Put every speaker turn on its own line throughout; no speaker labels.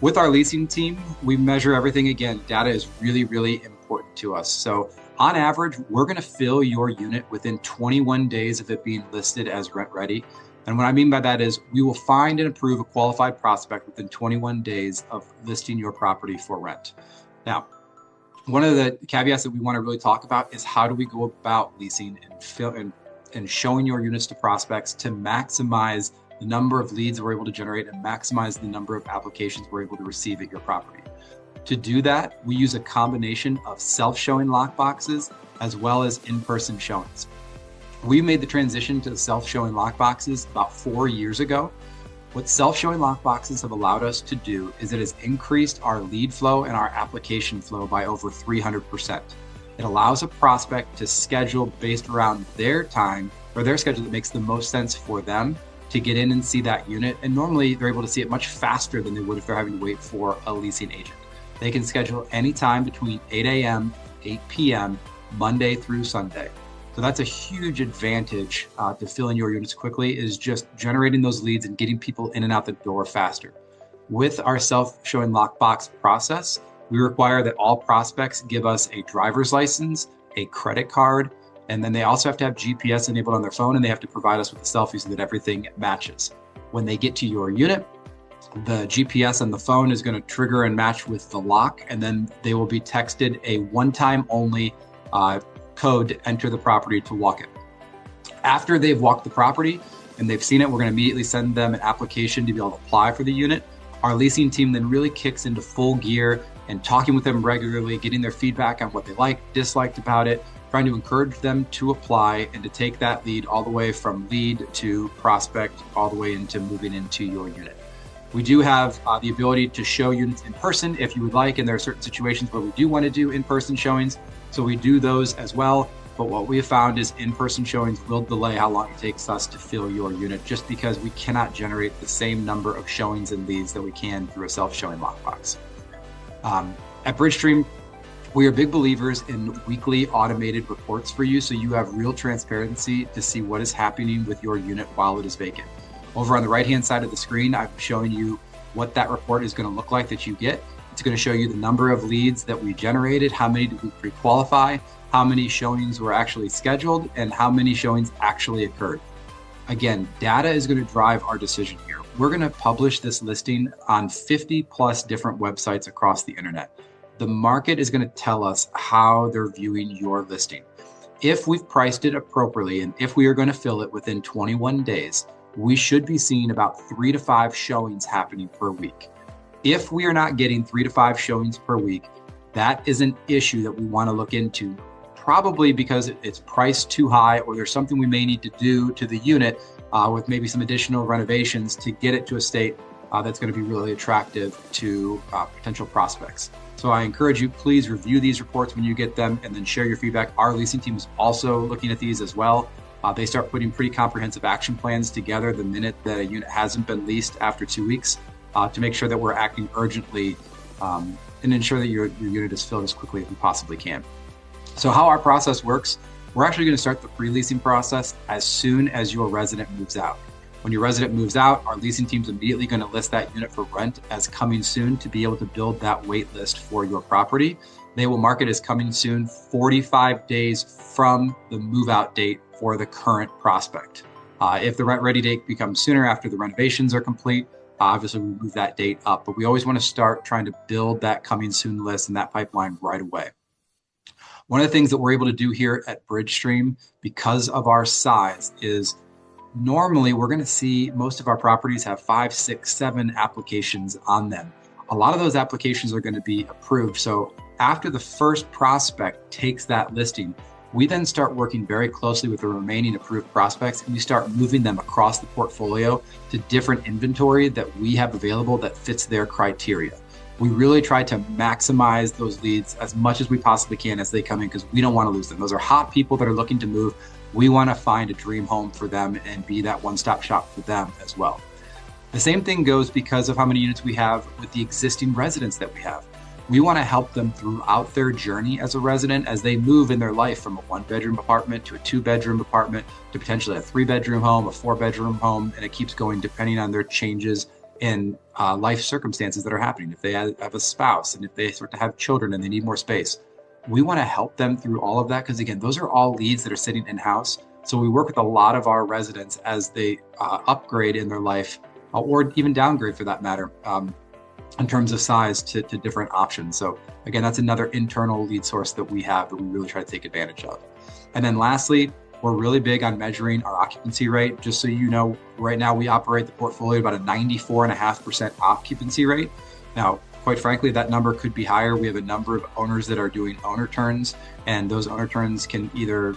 With our leasing team, we measure everything. Again, data is really, really important to us. So on average, we're going to fill your unit within 21 days of it being listed as rent ready. And what I mean by that is we will find and approve a qualified prospect within 21 days of listing your property for rent. Now, one of the caveats that we want to really talk about is how do we go about leasing and showing your units to prospects to maximize the number of leads we're able to generate and maximize the number of applications we're able to receive at your property. To do that, we use a combination of self-showing lockboxes as well as in-person showings. We made the transition to self-showing lockboxes about 4 years ago. What self-showing lockboxes have allowed us to do is it has increased our lead flow and our application flow by over 300%. It allows a prospect to schedule based around their time or their schedule that makes the most sense for them to get in and see that unit. And normally they're able to see it much faster than they would if they're having to wait for a leasing agent. They can schedule any time between 8 a.m., 8 p.m., Monday through Sunday. So that's a huge advantage to filling your units quickly, is just generating those leads and getting people in and out the door faster. With our self-showing lockbox process, we require that all prospects give us a driver's license, a credit card, and then they also have to have GPS enabled on their phone, and they have to provide us with a selfie so that everything matches. When they get to your unit, the GPS on the phone is going to trigger and match with the lock, and then they will be texted a one-time only code to enter the property to walk it. After they've walked the property and they've seen it, we're going to immediately send them an application to be able to apply for the unit. Our leasing team then really kicks into full gear and talking with them regularly, getting their feedback on what they liked, disliked about it, trying to encourage them to apply and to take that lead all the way from lead to prospect, all the way into moving into your unit. We do have the ability to show units in person if you would like, and there are certain situations where we do want to do in-person showings. So we do those as well. But what we have found is in-person showings will delay how long it takes us to fill your unit, just because we cannot generate the same number of showings and leads that we can through a self-showing lockbox. At Bridgestream, we are big believers in weekly automated reports for you, so you have real transparency to see what is happening with your unit while it is vacant. Over on the right-hand side of the screen, I'm showing you what that report is going to look like that you get. It's going to show you the number of leads that we generated, how many did we pre-qualify, how many showings were actually scheduled, and how many showings actually occurred. Again, data is going to drive our decision here. We're going to publish this listing on 50 plus different websites across the internet. The market is going to tell us how they're viewing your listing. If we've priced it appropriately and if we are going to fill it within 21 days, we should be seeing about 3 to 5 showings happening per week. If we are not getting 3 to 5 showings per week, that is an issue that we want to look into, probably because it's priced too high, or there's something we may need to do to the unit with maybe some additional renovations to get it to a state that's going to be really attractive to potential prospects. So I encourage you, please review these reports when you get them and then share your feedback. Our leasing team is also looking at these as well. They start putting pretty comprehensive action plans together the minute that a unit hasn't been leased after 2 weeks to make sure that we're acting urgently and ensure that your unit is filled as quickly as we possibly can. So how our process works, we're actually going to start the pre-leasing process as soon as your resident moves out. When your resident moves out, our leasing team's immediately going to list that unit for rent as coming soon to be able to build that wait list for your property. They will mark it as coming soon 45 days from the move-out date for the current prospect. If the rent-ready date becomes sooner after the renovations are complete, obviously we move that date up, but we always want to start trying to build that coming soon list and that pipeline right away. One of the things that we're able to do here at Bridgestream, because of our size, is normally we're going to see most of our properties have 5, 6, 7 applications on them. A lot of those applications are going to be approved. So after the first prospect takes that listing, we then start working very closely with the remaining approved prospects, and we start moving them across the portfolio to different inventory that we have available that fits their criteria. We really try to maximize those leads as much as we possibly can as they come in, because we don't want to lose them. Those are hot people that are looking to move. We want to find a dream home for them and be that one-stop shop for them as well. The same thing goes because of how many units we have with the existing residents that we have. We want to help them throughout their journey as a resident as they move in their life from a 1-bedroom apartment to a 2-bedroom apartment to potentially a 3-bedroom home, a 4-bedroom home, and it keeps going depending on their changes in life circumstances that are happening. If they have a spouse and if they start to have children and they need more space, we want to help them through all of that. Because again, those are all leads that are sitting in-house. So we work with a lot of our residents as they upgrade in their life or even downgrade for that matter in terms of size to different options. So again, that's another internal lead source that we have that we really try to take advantage of. And then lastly, we're really big on measuring our occupancy rate. Just so you know, right now we operate the portfolio about a 94.5% occupancy rate. Now, quite frankly, that number could be higher. We have a number of owners that are doing owner turns, and those owner turns can either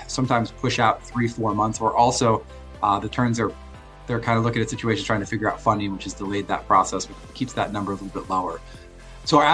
sometimes push out 3-4 months, or also the turns they're kind of looking at situations trying to figure out funding, which has delayed that process, which keeps that number a little bit lower. So our